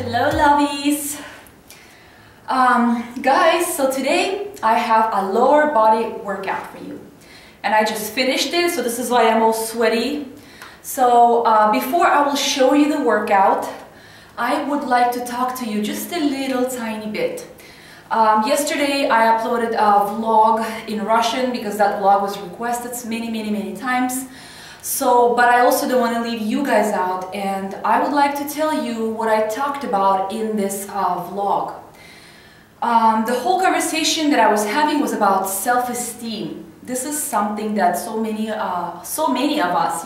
Hello lovies! Guys, so today I have a lower body workout for you. And I just finished it, so this is why I'm all sweaty. So before I will show you the workout, I would like to talk to you just a little tiny bit. Yesterday I uploaded a vlog in Russian because that vlog was requested many times. So, but I also don't want to leave you guys out, and I would like to tell you what I talked about in this vlog. The whole conversation that I was having was about self-esteem. This is something that so many of us,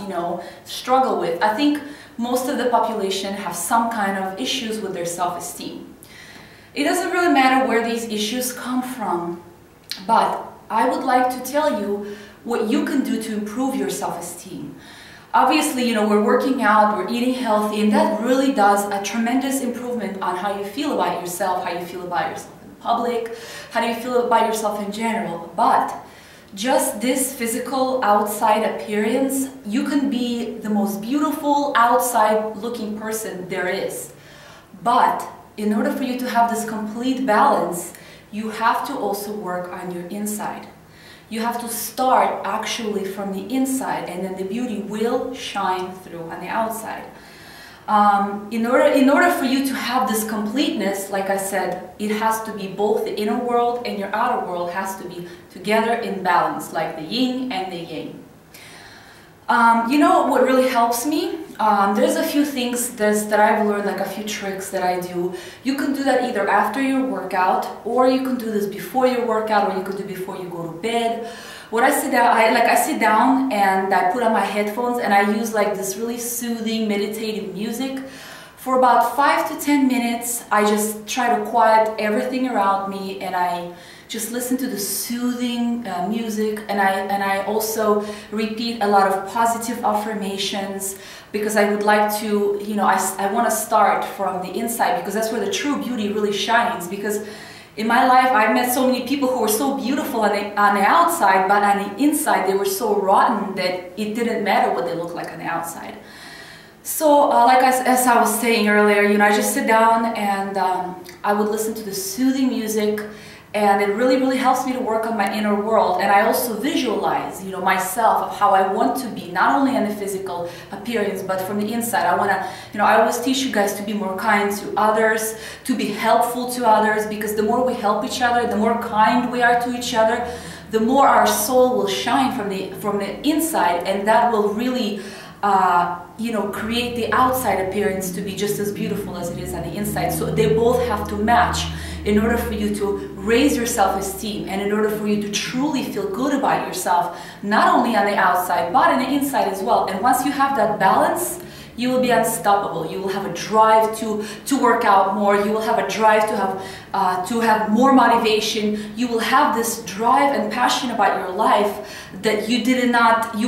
struggle with. I think most of the population have some kind of issues with their self-esteem. It doesn't really matter where these issues come from, but I would like to tell you what you can do to improve your self-esteem. Obviously, we're working out, we're eating healthy, and that really does a tremendous improvement on how you feel about yourself, how you feel about yourself in public, how do you feel about yourself in general. But just this physical outside appearance, you can be the most beautiful outside looking person there is. But in order for you to have this complete balance, you have to also work on your inside. You have to start actually from the inside, and then the beauty will shine through on the outside. In order for you to have this completeness, like I said, it has to be both the inner world and your outer world has to be together in balance, like the yin and the yang. What really helps me? There's a few things that I've learned, like a few tricks that I do. You can do that either after your workout, or you can do this before your workout, or you can do it before you go to bed. When I sit down, I sit down and I put on my headphones and I use like this really soothing, meditative music. For about 5 to 10 minutes, I just try to quiet everything around me, and I just listen to the soothing music, and I also repeat a lot of positive affirmations, because I would like to, I want to start from the inside, because that's where the true beauty really shines. Because in my life, I've met so many people who were so beautiful on the outside, but on the inside, they were so rotten that it didn't matter what they looked like on the outside. So, as I was saying earlier, I just sit down and I would listen to the soothing music, and it really helps me to work on my inner world. And I also visualize, myself, of how I want to be, not only on the physical appearance, but from the inside. I want to, I always teach you guys to be more kind to others, to be helpful to others, because the more we help each other, the more kind we are to each other, the more our soul will shine from the inside, and that will really create the outside appearance to be just as beautiful as it is on the inside. So they both have to match in order for you to raise your self-esteem, and in order for you to truly feel good about yourself, not only on the outside, but on the inside as well. And once you have that balance, you will be unstoppable. You will have a drive to work out more. You will have a drive to have more motivation. You will have this drive and passion about your life that you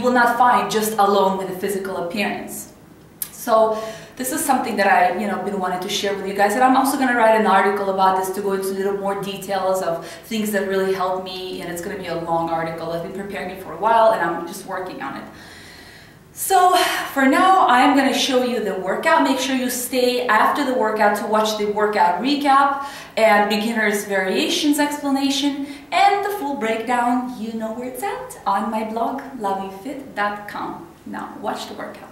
will not find just alone with a physical appearance. So this is something that I been wanting to share with you guys, and I'm also going to write an article about this to go into a little more details of things that really help me, and it's going to be a long article. I've been preparing it for a while, and I'm just working on it. So for now, I'm going to show you the workout. Make sure you stay after the workout to watch the workout recap and beginner's variations explanation, and the full breakdown. You know where it's at, on my blog, loveyfit.com. Now watch the workout.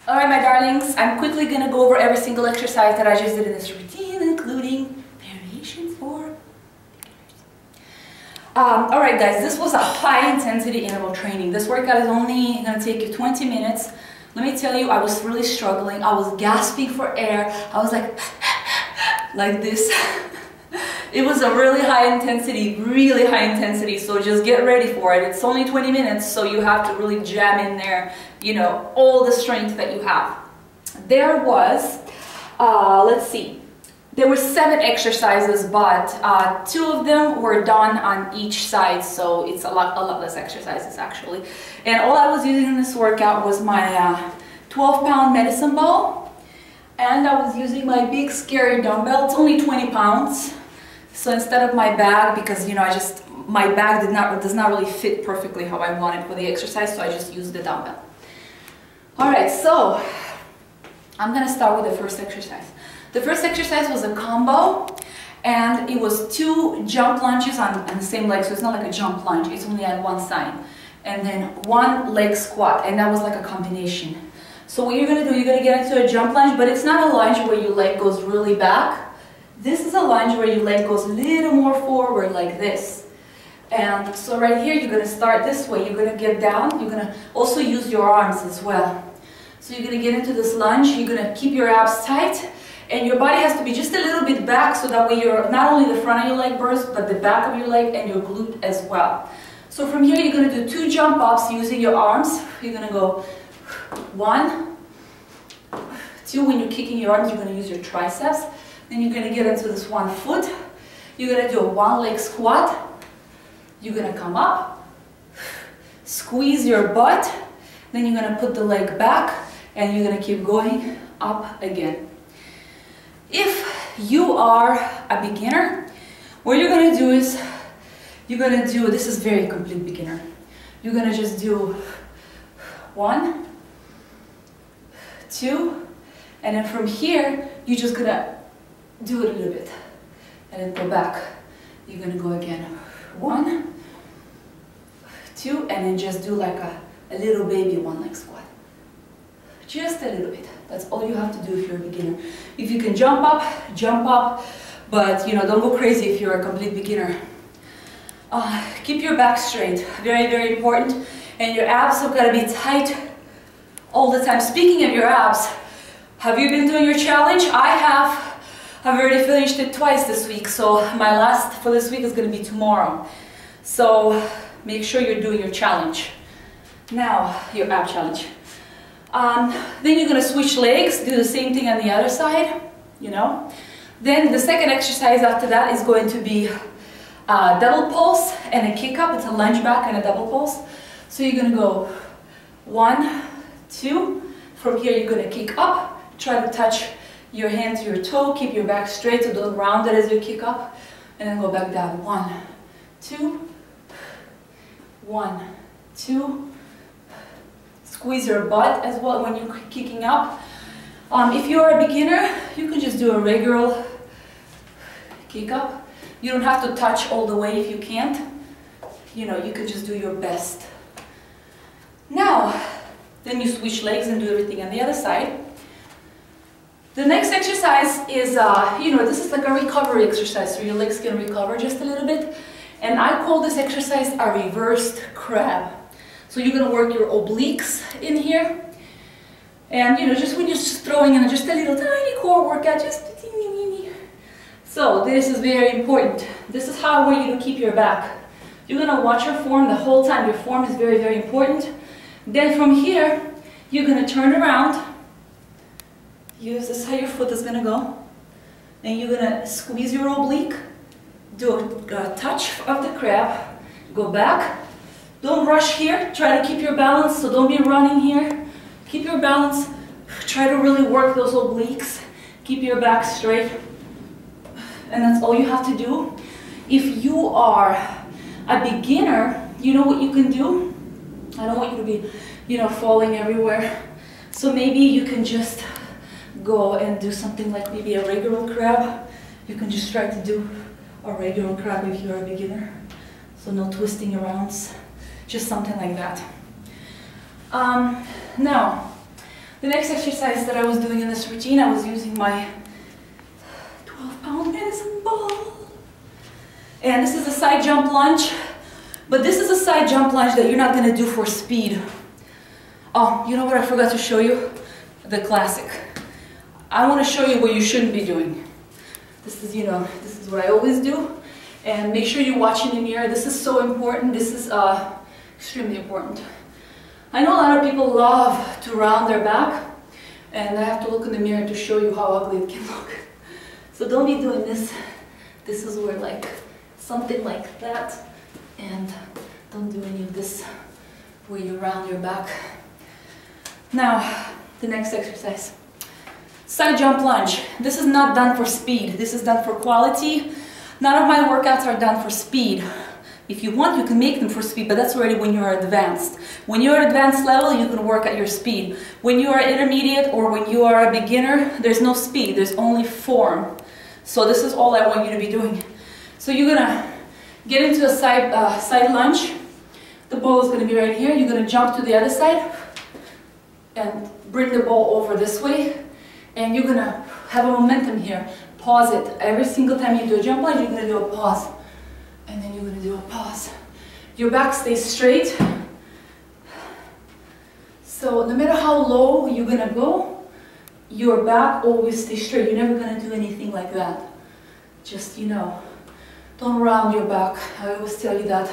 Alright, my darlings, I'm quickly gonna go over every single exercise that I just did in this routine, including variations for beginners. Alright guys, this was a high intensity interval training. This workout is only gonna take you 20 minutes. Let me tell you, I was really struggling. I was gasping for air. I was like this. It was a really high intensity, so just get ready for it. It's only 20 minutes, so you have to really jam in there, you know, all the strength that you have. There was, let's see, there were 7 exercises, but 2 of them were done on each side, so it's a lot less exercises actually. And all I was using in this workout was my 12-pound medicine ball, and I was using my big scary dumbbell. It's only 20 pounds. So instead of my bag, because you know, my bag does not really fit perfectly how I want it for the exercise, so I just used the dumbbell. Alright, so I'm gonna start with the first exercise. The first exercise was a combo, and it was 2 jump lunges on the same leg, so it's not like a jump lunge, it's only on one side. And then 1 leg squat, and that was like a combination. So what you're gonna do, you're gonna get into a jump lunge, but it's not a lunge where your leg goes really back. This is a lunge where your leg goes a little more forward like this. And so right here, you're going to start this way. You're going to get down. You're going to also use your arms as well. So you're going to get into this lunge. You're going to keep your abs tight. And your body has to be just a little bit back, so that way you're not only the front of your leg bursts, but the back of your leg and your glute as well. So from here, you're going to do 2 jump ups using your arms. You're going to go 1, 2. When you're kicking your arms, you're going to use your triceps. Then you're going to get into this 1 foot. You're going to do a 1 leg squat. You're going to come up, squeeze your butt. Then you're going to put the leg back, and you're going to keep going up again. If you are a beginner, what you're going to do is, this is very complete beginner. You're going to just do 1, 2, and then from here, you're just going to do it a little bit, and then go back. You're going to go again. 1, 2, and then just do like a little baby 1 leg squat. Just a little bit. That's all you have to do if you're a beginner. If you can jump up, but you know, don't go crazy if you're a complete beginner. Keep your back straight, very, very important. And your abs have got to be tight all the time. Speaking of your abs, have you been doing your challenge? I have. I've already finished it twice this week, so my last for this week is going to be tomorrow. So make sure you're doing your challenge. Now, your ab challenge. Then you're going to switch legs, do the same thing on the other side, you know. Then the second exercise after that is going to be double pulse and a kick up. It's a lunge back and a double pulse. So you're going to go 1, 2. From here you're going to kick up, try to touch your hand to your toe, keep your back straight, so don't round it as you kick up, and then go back down. 1, 2, 1, 2. Squeeze your butt as well when you're kicking up. If you're a beginner, you can just do a regular kick up. You don't have to touch all the way if you can't. You know, you can just do your best. Now, then you switch legs and do everything on the other side. The next exercise is, you know, this is like a recovery exercise, so your legs can recover just a little bit. And I call this exercise a reversed crab. So you're going to work your obliques in here. And, you know, just when you're just throwing in just a little tiny core workout, just teeny. So this is very important. This is how I want you to keep your back. You're going to watch your form the whole time. Your form is very, very important. Then from here, you're going to turn around. Use this how your foot is going to go. And you're going to squeeze your oblique. Do a touch of the crab. Go back. Don't rush here. Try to keep your balance, so don't be running here. Keep your balance. Try to really work those obliques. Keep your back straight. And that's all you have to do. If you are a beginner, you know what you can do? I don't want you to be, you know, falling everywhere. So maybe you can just go and do something like maybe a regular crab. You can just try to do a regular crab if you're a beginner. So no twisting around, just something like that. Now, The next exercise that I was doing in this routine, I was using my 12-pound medicine ball. And this is a side jump lunge, but this is a side jump lunge that you're not going to do for speed. Oh, you know what I forgot to show you? The classic. I want to show you what you shouldn't be doing. This is, this is what I always do. And make sure you watch in the mirror. This is so important. This is extremely important. I know a lot of people love to round their back, and I have to look in the mirror to show you how ugly it can look. So don't be doing this. This is where like something like that, and don't do any of this where you round your back. Now, the next exercise. Side jump lunge. This is not done for speed. This is done for quality. None of my workouts are done for speed. If you want, you can make them for speed, but that's already when you are advanced. When you are advanced level, you can work at your speed. When you are intermediate or when you are a beginner, there's no speed, there's only form. So this is all I want you to be doing. So you're gonna get into a side lunge. The ball is gonna be right here. You're gonna jump to the other side and bring the ball over this way. And you're gonna have a momentum here. Pause it. Every single time you do a jump lunge, you're gonna do a pause. And then you're going to do a pause. Your back stays straight. So no matter how low you're going to go, your back always stays straight. You're never going to do anything like that. Just, don't round your back. I always tell you that.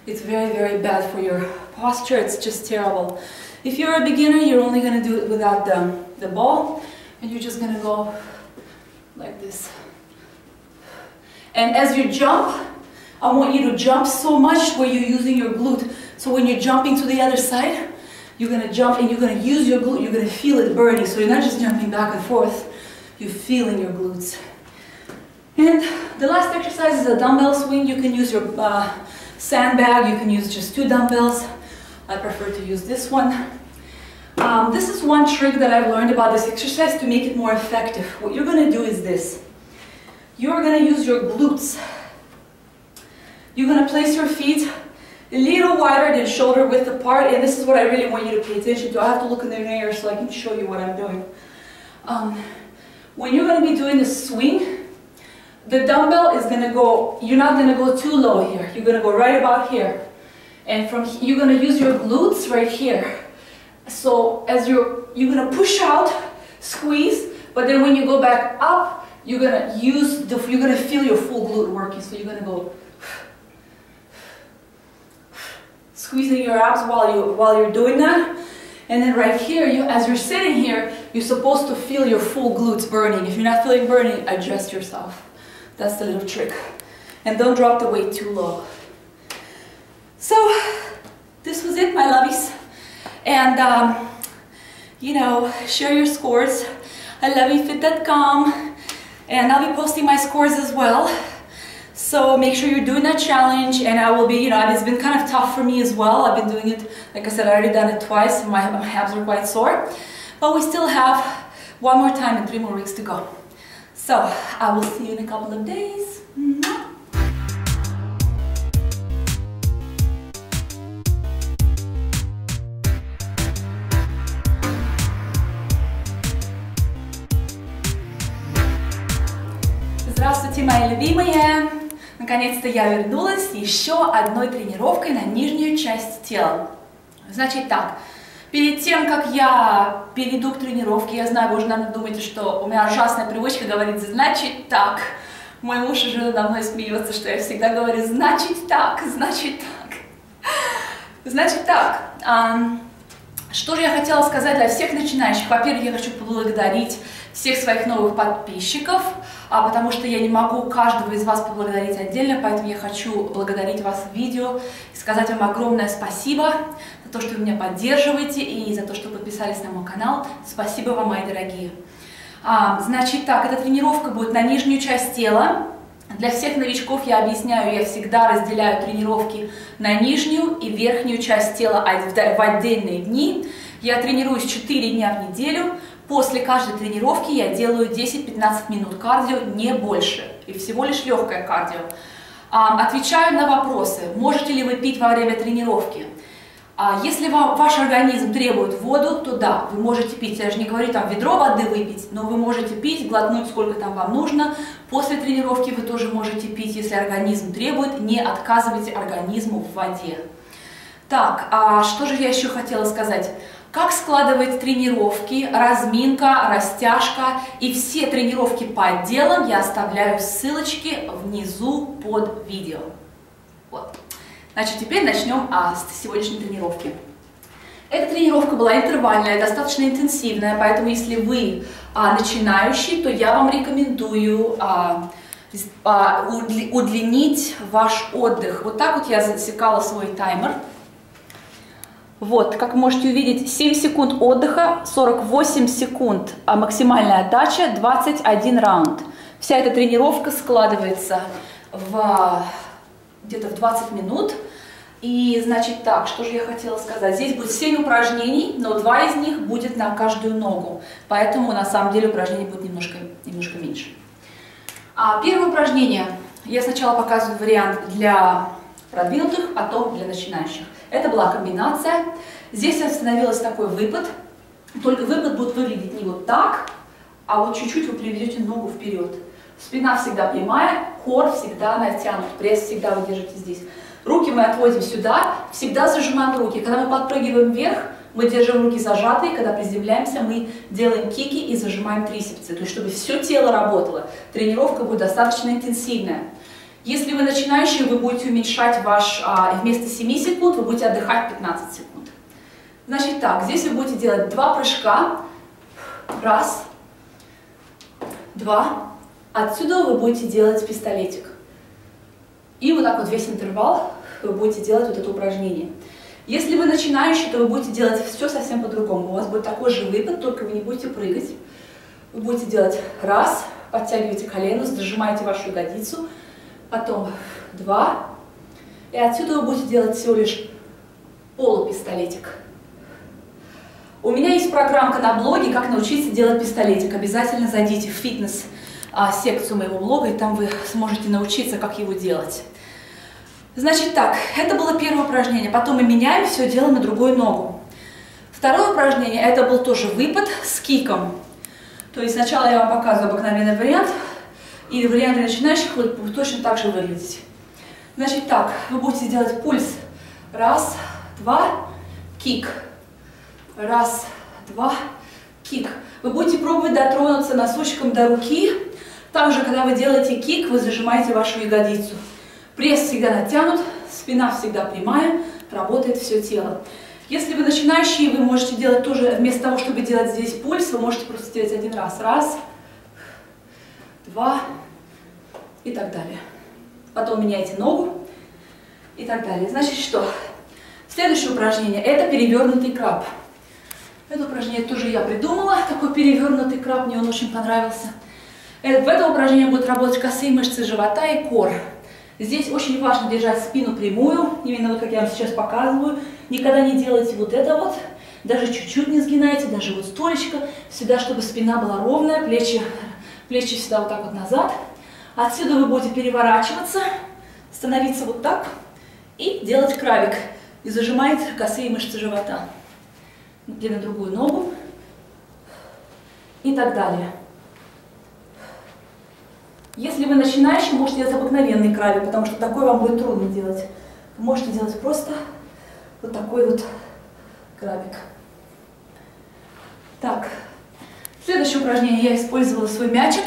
It's very, very bad for your posture. It's just terrible. If you're a beginner, you're only going to do it without the ball. And you're just going to go like this. And as you jump, I want you to jump so much where you're using your glute. So when you're jumping to the other side, you're going to jump and you're going to use your glute. You're going to feel it burning. So you're not just jumping back and forth. You're feeling your glutes. And the last exercise is a dumbbell swing. You can use your sandbag. You can use just 2 dumbbells. I prefer to use this one. This is one trick that I've learned about this exercise to make it more effective. What you're going to do is this. You're going to use your glutes. You're going to place your feet a little wider than shoulder width apart, and this is what I really want you to pay attention to. I have to look in the mirror so I can show you what I'm doing. When you're going to be doing the swing, the dumbbell is going to go, you're not going to go too low here. You're going to go right about here. And from here, you're going to use your glutes right here. So as you're going to push out, squeeze, but then when you go back up, you're going to feel your full glute working. So you're going to go squeezing your abs while you're doing that. And then right here, as you're sitting here, you're supposed to feel your full glutes burning. If you're not feeling burning, adjust yourself. That's the little trick. And don't drop the weight too low. So this was it, my lovies. And share your scores. I loveyfit.com, and I'll be posting my scores as well. So make sure you're doing that challenge, and I will be, it's been kind of tough for me as well. I've been doing it, like I said, I already done it twice. My abs are quite sore, but we still have 1 more time and 3 more weeks to go. So I will see you in a couple of days. Здравствуйте, мои любимые! Наконец-то я вернулась с еще одной тренировкой на нижнюю часть тела. Значит так, перед тем, как я перейду к тренировке, я знаю, вы уже, наверное, думаете, что у меня ужасная привычка говорить «значит так». Мой муж уже надо мной смеется, что я всегда говорю «значит так, значит так». Значит так, что же я хотела сказать для всех начинающих? Во-первых, я хочу поблагодарить всех своих новых подписчиков, потому что я не могу каждого из вас поблагодарить отдельно, поэтому я хочу благодарить вас в видео и сказать вам огромное спасибо за то, что вы меня поддерживаете и за то, что подписались на мой канал. Спасибо вам, мои дорогие. Значит так, эта тренировка будет на нижнюю часть тела. Для всех новичков я объясняю, я всегда разделяю тренировки на нижнюю и верхнюю часть тела в отдельные дни. Я тренируюсь 4 дня в неделю. После каждой тренировки я делаю 10-15 минут кардио, не больше, и всего лишь легкое кардио. Отвечаю на вопросы. Можете ли вы пить во время тренировки? Если ваш организм требует воду, то да, вы можете пить. Я же не говорю там ведро воды выпить, но вы можете пить, глотнуть сколько там вам нужно. После тренировки вы тоже можете пить, если организм требует. Не отказывайте организму в воде. Так, что же я еще хотела сказать? Как складывать тренировки, разминка, растяжка и все тренировки по отделам я оставляю ссылочки внизу под видео. Вот. Значит, теперь начнем с сегодняшней тренировки. Эта тренировка была интервальная, достаточно интенсивная, поэтому если вы начинающий, то я вам рекомендую удлинить ваш отдых. Вот так вот я засекала свой таймер. Вот, как вы можете увидеть, 7 секунд отдыха, 48 секунд максимальная отдача, 21 раунд. Вся эта тренировка складывается где-то в 20 минут. И, значит, так, что же я хотела сказать? Здесь будет 7 упражнений, но 2 из них будет на каждую ногу. Поэтому, на самом деле, упражнений будет немножко меньше. Первое упражнение. Я сначала показываю вариант для продвинутых, потом для начинающих. Это была комбинация. Здесь остановилась такой выпад. Только выпад будет выглядеть не вот так, а вот чуть-чуть вы приведете ногу вперед. Спина всегда прямая, кор всегда натянут, пресс всегда вы держите здесь. Руки мы отводим сюда, всегда зажимаем руки. Когда мы подпрыгиваем вверх, мы держим руки зажатые, когда приземляемся, мы делаем кики и зажимаем трицепсы. То есть, чтобы все тело работало. Тренировка будет достаточно интенсивная. Если вы начинающий, вы будете уменьшать вместо 7 секунд, вы будете отдыхать 15 секунд. Значит так, здесь вы будете делать 2 прыжка. Раз, 2. Отсюда вы будете делать пистолетик. И вот так вот весь интервал вы будете делать вот это упражнение. Если вы начинающий, то вы будете делать все совсем по-другому. У вас будет такой же выпад, только вы не будете прыгать. Вы будете делать раз, подтягиваете колено, зажимаете вашу ягодицу. Потом 2. И отсюда вы будете делать всего лишь полупистолетик. У меня есть программка на блоге «Как научиться делать пистолетик». Обязательно зайдите в фитнес-секцию моего блога, и там вы сможете научиться, как его делать. Значит так, это было первое упражнение. Потом мы меняем, все делаем на другую ногу. Второе упражнение, это был тоже выпад с киком. То есть сначала я вам показываю обыкновенный вариант. И вариант для начинающих будет точно так же выглядеть. Значит так, вы будете делать пульс. Раз, 2, кик. Раз, 2, кик. Вы будете пробовать дотронуться носочком до руки. Также, когда вы делаете кик, вы зажимаете вашу ягодицу. Пресс всегда натянут, спина всегда прямая, работает все тело. Если вы начинающий, вы можете делать тоже, вместо того, чтобы делать здесь пульс, вы можете просто делать один раз. Раз, 2 и так далее. Потом меняйте ногу и так далее. Значит, что? Следующее упражнение – это перевернутый краб. Это упражнение тоже я придумала, такой перевернутый краб, мне он очень понравился. В этом упражнении будут работать косые мышцы живота и кор. Здесь очень важно держать спину прямую, именно вот как я вам сейчас показываю. Никогда не делайте вот это вот, даже чуть-чуть не сгинайте, даже вот столечко. Всегда, чтобы спина была ровная, плечи всегда вот так вот назад. Отсюда вы будете переворачиваться, становиться вот так и делать крабик. И зажимаете косые мышцы живота. Или на другую ногу. И так далее. Если вы начинающий, можете делать обыкновенный крабик, потому что такой вам будет трудно делать. Вы можете делать просто вот такой вот крабик. Так. Следующее упражнение. Я использовала свой мячик.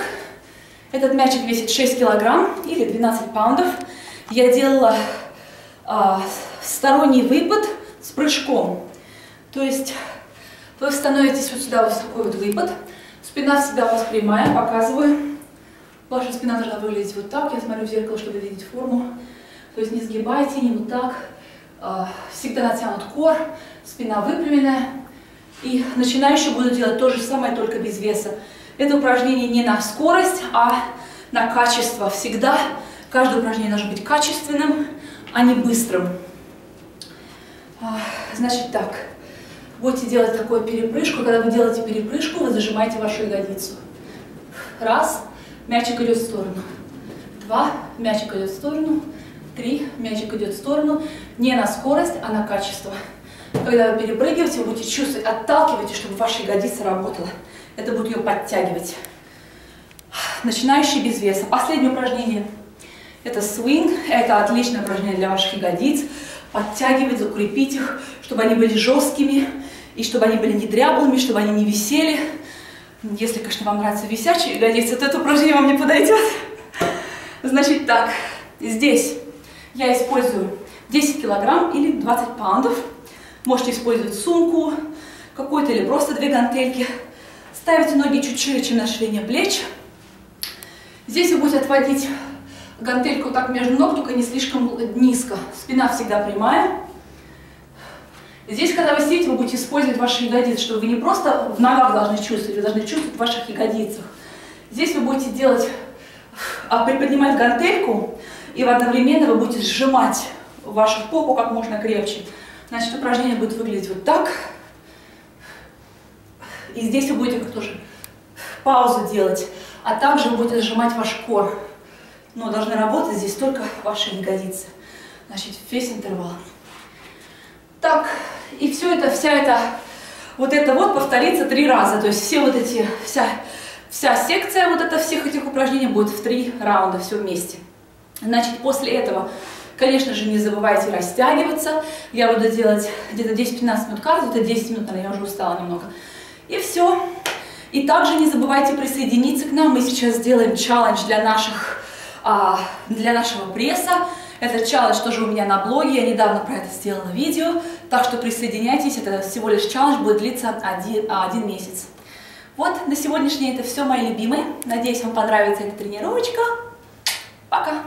Этот мячик весит 6 килограмм или 12 паундов. Я делала сторонний выпад с прыжком. То есть вы становитесь вот сюда, вот в такой вот выпад. Спина всегда у вас прямая, показываю. Ваша спина должна выглядеть вот так. Я смотрю в зеркало, чтобы видеть форму. То есть не сгибайте, не вот так. Всегда натянут кор, спина выпрямленная. И начинающие будут делать то же самое, только без веса. Это упражнение не на скорость, а на качество. Всегда каждое упражнение должно быть качественным, а не быстрым. Значит так, будете делать такую перепрыжку. Когда вы делаете перепрыжку, вы зажимаете вашу ягодицу. Раз, мячик идет в сторону. 2, мячик идет в сторону. 3, мячик идет в сторону. Не на скорость, а на качество. Когда вы перепрыгиваете, вы будете чувствовать, отталкивайте, чтобы ваша ягодица работала. Это будет ее подтягивать. Начинающий без веса. Последнее упражнение. Это swing. Это отличное упражнение для ваших ягодиц. Подтягивать, закрепить их, чтобы они были жесткими, и чтобы они были не дряблыми, чтобы они не висели. Если, конечно, вам нравятся висячие ягодицы, то это упражнение вам не подойдет. Значит так, здесь я использую 10 килограмм или 20 паундов. Можете использовать сумку какую-то или просто 2 гантельки. Ставите ноги чуть шире, чем на ширине плеч. Здесь вы будете отводить гантельку так между ног, только не слишком низко. Спина всегда прямая. Здесь, когда вы сидите, вы будете использовать ваши ягодицы, чтобы вы не просто в ногах должны чувствовать, вы должны чувствовать в ваших ягодицах. Здесь вы будете делать, приподнимать гантельку, и одновременно вы будете сжимать вашу попу как можно крепче. Значит, упражнение будет выглядеть вот так. И здесь вы будете как тоже паузу делать, а также вы будете сжимать ваш кор. Но должны работать здесь только ваши ягодицы. Значит, весь интервал. Так, и все это, вся эта, вот это вот повторится 3 раза. То есть все вот эти, вся секция вот это, всех этих упражнений будет в 3 раунда, все вместе. Значит, после этого, конечно же, не забывайте растягиваться. Я буду делать где-то 10-15 минут кардио, это 10 минут, наверное, я уже устала немного. И все. И также не забывайте присоединиться к нам. Мы сейчас сделаем челлендж для нашего пресса. Этот челлендж тоже у меня на блоге. Я недавно про это сделала видео. Так что присоединяйтесь. Это всего лишь челлендж, будет длиться 1 месяц. Вот, на сегодняшний это все, мои любимые. Надеюсь, вам понравится эта тренировочка. Пока!